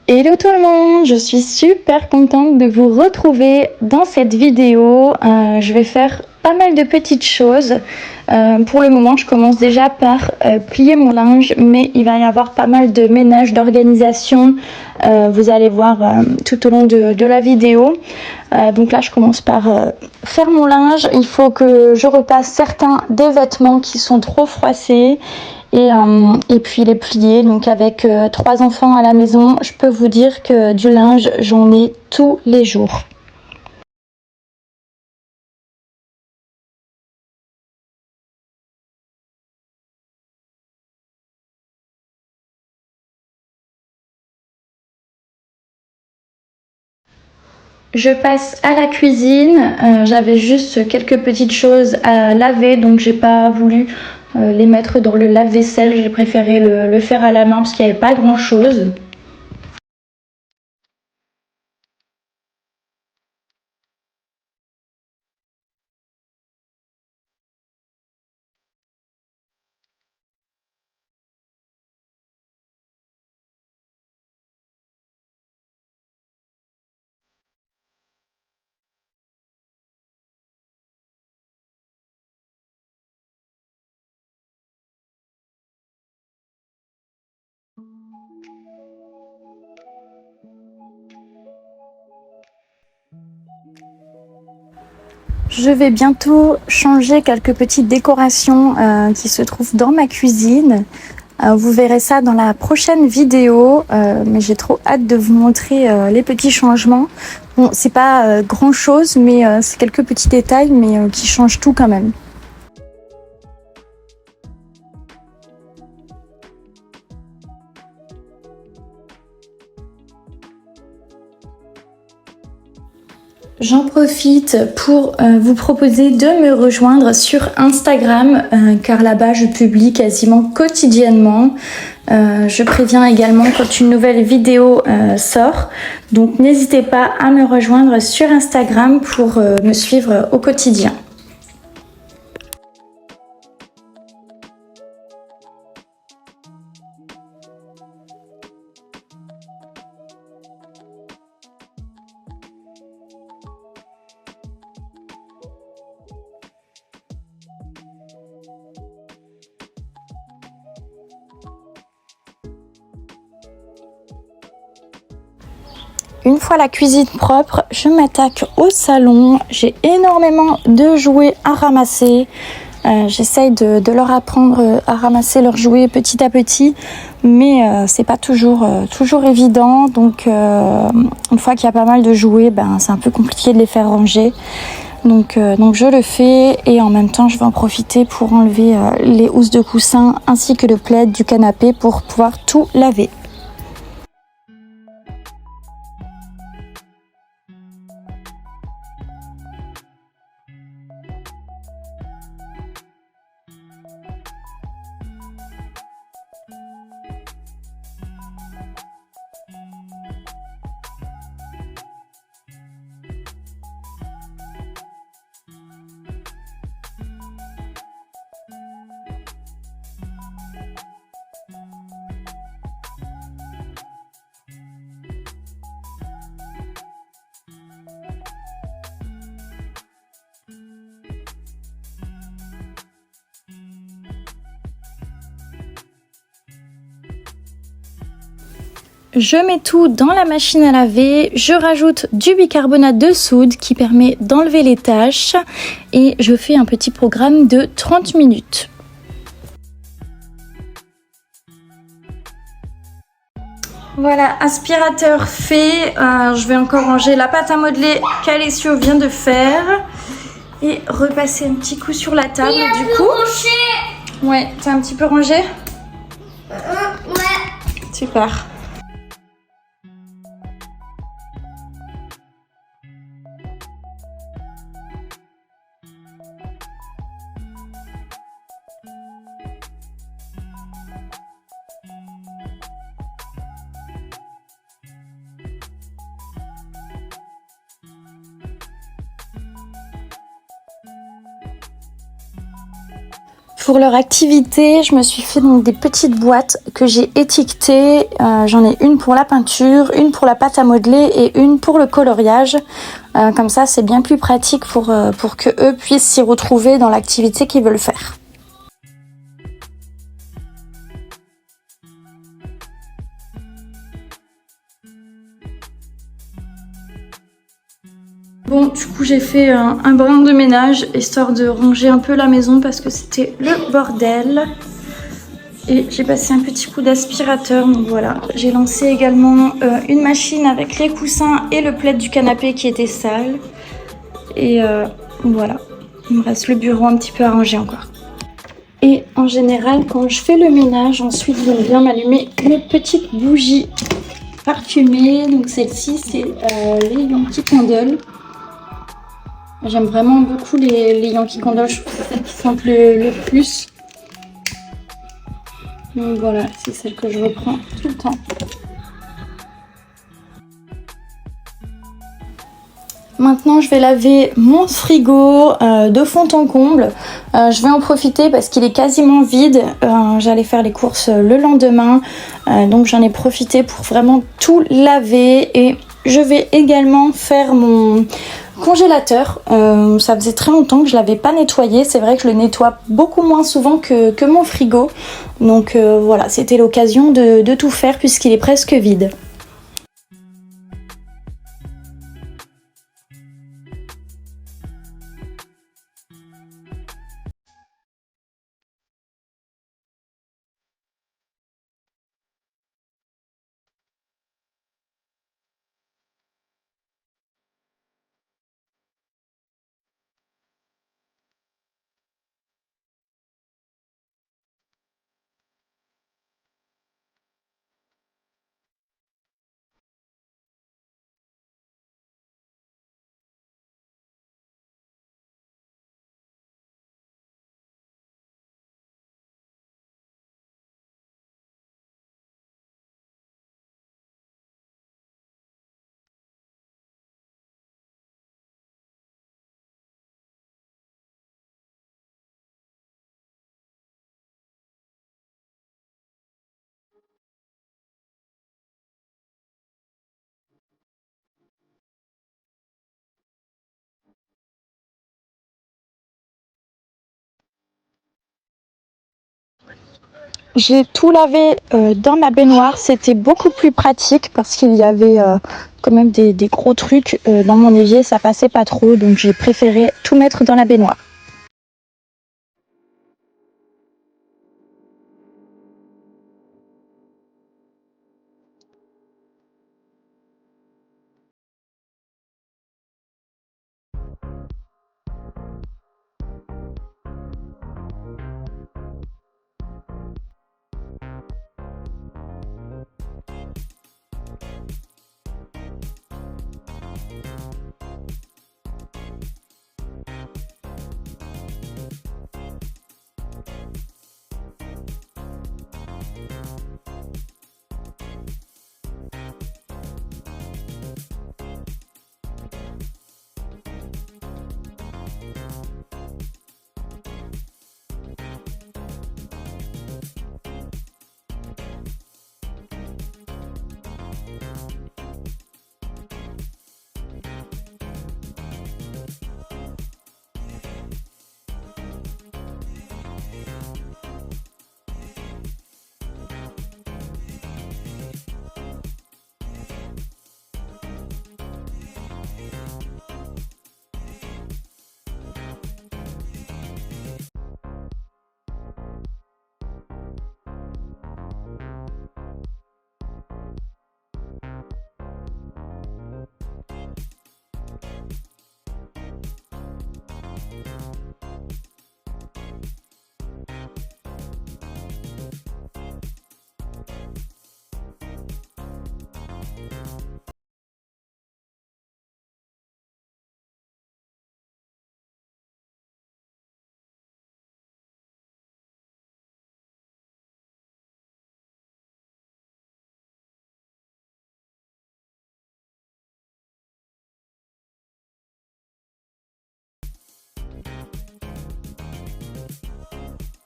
Hello tout le monde, je suis super contente de vous retrouver dans cette vidéo. Je vais faire pas mal de petites choses. Pour le moment, je commence déjà par plier mon linge, mais il va y avoir pas mal de ménage, d'organisation. Vous allez voir tout au long de la vidéo. Donc là, je commence par faire mon linge. Il faut que je repasse certains des vêtements qui sont trop froissés. Et puis les plier. Donc avec 3 enfants à la maison, je peux vous dire que du linge, j'en ai tous les jours. Je passe à la cuisine. J'avais juste quelques petites choses à laver, donc j'ai pas voulu les mettre dans le lave-vaisselle. J'ai préféré le faire à la main parce qu'il n'y avait pas grand-chose. Je vais bientôt changer quelques petites décorations qui se trouvent dans ma cuisine. Vous verrez ça dans la prochaine vidéo, mais j'ai trop hâte de vous montrer les petits changements. Bon, c'est pas grand chose, mais c'est quelques petits détails, mais qui changent tout quand même. J'en profite pour vous proposer de me rejoindre sur Instagram, car là-bas je publie quasiment quotidiennement. Je préviens également quand une nouvelle vidéo sort, donc n'hésitez pas à me rejoindre sur Instagram pour me suivre au quotidien. Une fois la cuisine propre, je m'attaque au salon. J'ai énormément de jouets à ramasser. J'essaye de leur apprendre à ramasser leurs jouets petit à petit, mais c'est pas toujours évident. Donc une fois qu'il y a pas mal de jouets, c'est un peu compliqué de les faire ranger. Donc je le fais et en même temps je vais en profiter pour enlever les housses de coussin ainsi que le plaid du canapé pour pouvoir tout laver. Je mets tout dans la machine à laver, je rajoute du bicarbonate de soude qui permet d'enlever les taches et je fais un petit programme de 30 minutes. Voilà, aspirateur fait. Je vais encore ranger la pâte à modeler qu'Alessio vient de faire et repasser un petit coup sur la table du coup. Ouais, t'es un petit peu rangé? Ouais. Super. Pour leur activité, je me suis fait donc des petites boîtes que j'ai étiquetées. J'en ai une pour la peinture, une pour la pâte à modeler et une pour le coloriage. Comme ça, c'est bien plus pratique pour que eux puissent s'y retrouver dans l'activité qu'ils veulent faire. Bon, du coup, j'ai fait un brin de ménage, histoire de ranger un peu la maison parce que c'était le bordel. Et j'ai passé un petit coup d'aspirateur, donc voilà. J'ai lancé également une machine avec les coussins et le plaid du canapé qui était sale. Et voilà, il me reste le bureau un petit peu à ranger encore. Et en général, quand je fais le ménage, ensuite, j'aime bien m'allumer une petite bougie parfumée. Donc celle-ci, c'est les Yankee Candle. J'aime vraiment beaucoup les Yankee Candle, je trouve que c'est celle qui sentent le plus. Donc voilà, c'est celle que je reprends tout le temps. Maintenant, je vais laver mon frigo de fond en comble. Je vais en profiter parce qu'il est quasiment vide. J'allais faire les courses le lendemain. Donc j'en ai profité pour vraiment tout laver. Et je vais également faire mon congélateur. Ça faisait très longtemps que je ne l'avais pas nettoyé. C'est vrai que je le nettoie beaucoup moins souvent que mon frigo. Donc voilà, c'était l'occasion de tout faire puisqu'il est presque vide. J'ai tout lavé dans ma baignoire, c'était beaucoup plus pratique parce qu'il y avait quand même des gros trucs dans mon évier, ça passait pas trop, donc j'ai préféré tout mettre dans la baignoire.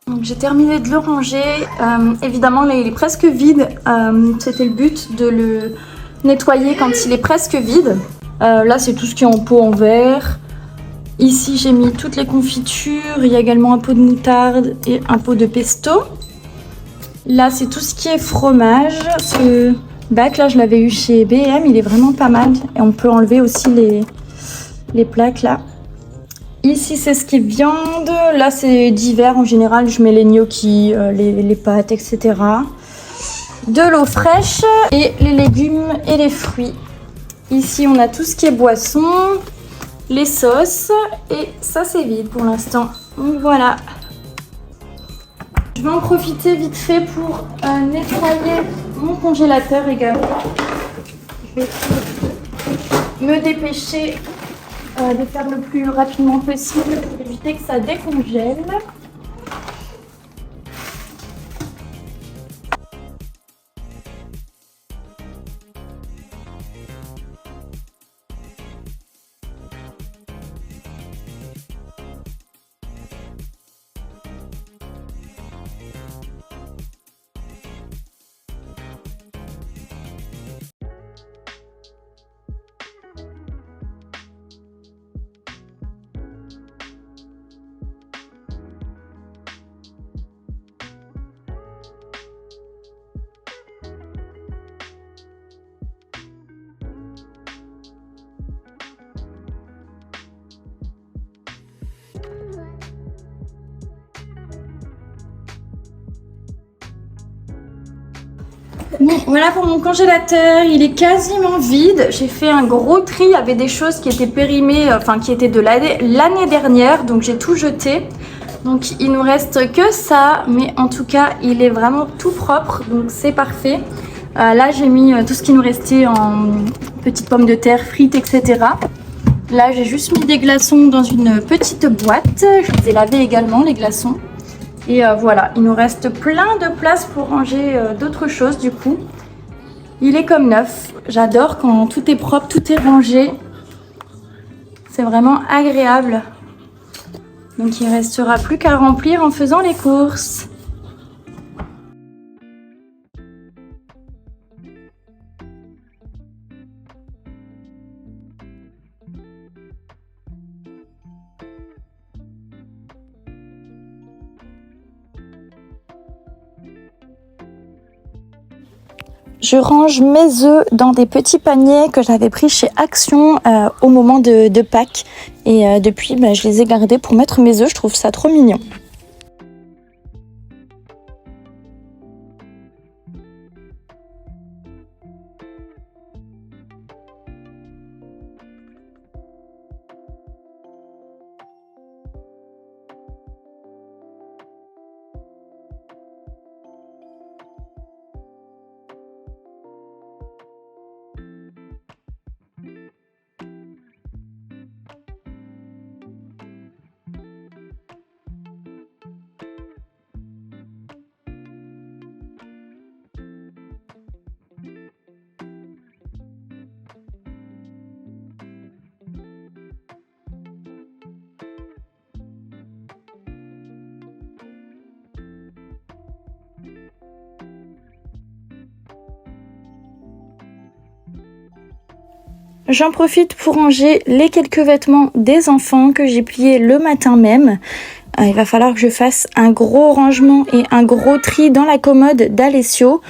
Donc j'ai terminé de le ranger. Évidemment là il est presque vide. C'était le but de le nettoyer quand il est presque vide. Là c'est tout ce qui est en pot en verre. Ici j'ai mis toutes les confitures. Il y a également un pot de moutarde et un pot de pesto. Là c'est tout ce qui est fromage. Ce bac là je l'avais eu chez B&M. Il est vraiment pas mal. Et on peut enlever aussi les plaques là. Ici, c'est ce qui est viande. Là, c'est divers. En général, je mets les gnocchis, les pâtes, etc. De l'eau fraîche et les légumes et les fruits. Ici, on a tout ce qui est boisson, les sauces. Et ça, c'est vide pour l'instant. Donc, voilà. Je vais en profiter vite fait pour nettoyer mon congélateur également. Je vais me dépêcher de faire le plus rapidement possible pour éviter que ça décongèle. Bon, voilà pour mon congélateur, il est quasiment vide. J'ai fait un gros tri, il y avait des choses qui étaient périmées, enfin qui étaient de l'année dernière, donc j'ai tout jeté. Donc il nous reste que ça, mais en tout cas il est vraiment tout propre, donc c'est parfait. Là j'ai mis tout ce qui nous restait en petites pommes de terre frites, etc. Là j'ai juste mis des glaçons dans une petite boîte, je les ai lavés également les glaçons. Et voilà, il nous reste plein de place pour ranger d'autres choses du coup. Il est comme neuf. J'adore quand tout est propre, tout est rangé. C'est vraiment agréable. Donc il ne restera plus qu'à remplir en faisant les courses. Je range mes œufs dans des petits paniers que j'avais pris chez Action au moment de Pâques. Et depuis, je les ai gardés pour mettre mes œufs. Je trouve ça trop mignon. J'en profite pour ranger les quelques vêtements des enfants que j'ai pliés le matin même. Il va falloir que je fasse un gros rangement et un gros tri dans la commode d'Alessio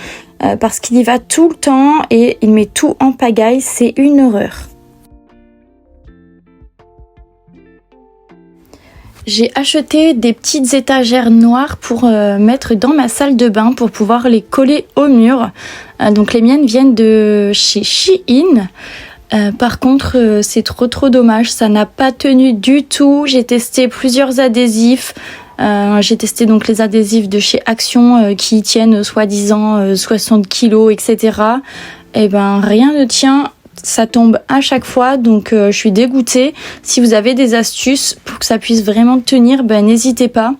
parce qu'il y va tout le temps et il met tout en pagaille, c'est une horreur. J'ai acheté des petites étagères noires pour mettre dans ma salle de bain pour pouvoir les coller au mur. Donc les miennes viennent de chez Shein. Par contre, c'est trop dommage, ça n'a pas tenu du tout. J'ai testé plusieurs adhésifs. J'ai testé donc les adhésifs de chez Action qui tiennent soi-disant 60 kilos, etc. Et ben rien ne tient. Ça tombe à chaque fois, donc je suis dégoûtée. Si vous avez des astuces pour que ça puisse vraiment tenir, n'hésitez pas.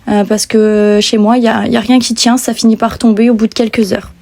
Parce que chez moi, il y a rien qui tient, ça finit par tomber au bout de quelques heures.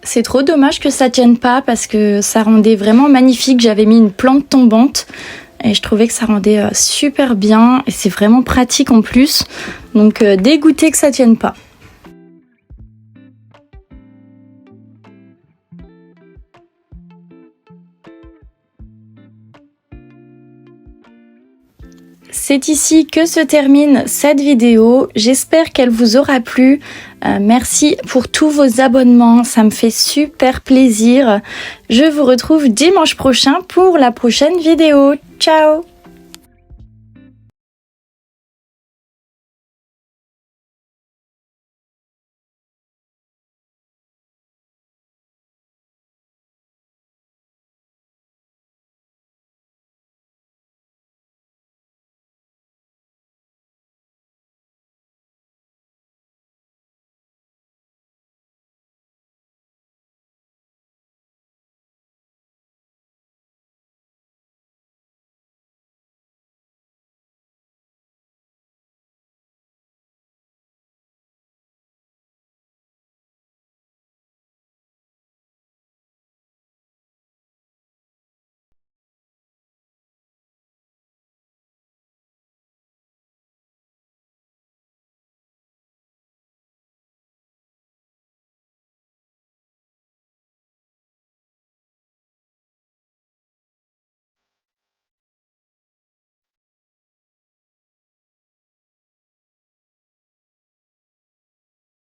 C'est trop dommage que ça tienne pas parce que ça rendait vraiment magnifique. J'avais mis une plante tombante et je trouvais que ça rendait super bien et c'est vraiment pratique en plus. Donc dégoûté que ça tienne pas. C'est ici que se termine cette vidéo. J'espère qu'elle vous aura plu. Merci pour tous vos abonnements, ça me fait super plaisir. Je vous retrouve dimanche prochain pour la prochaine vidéo. Ciao!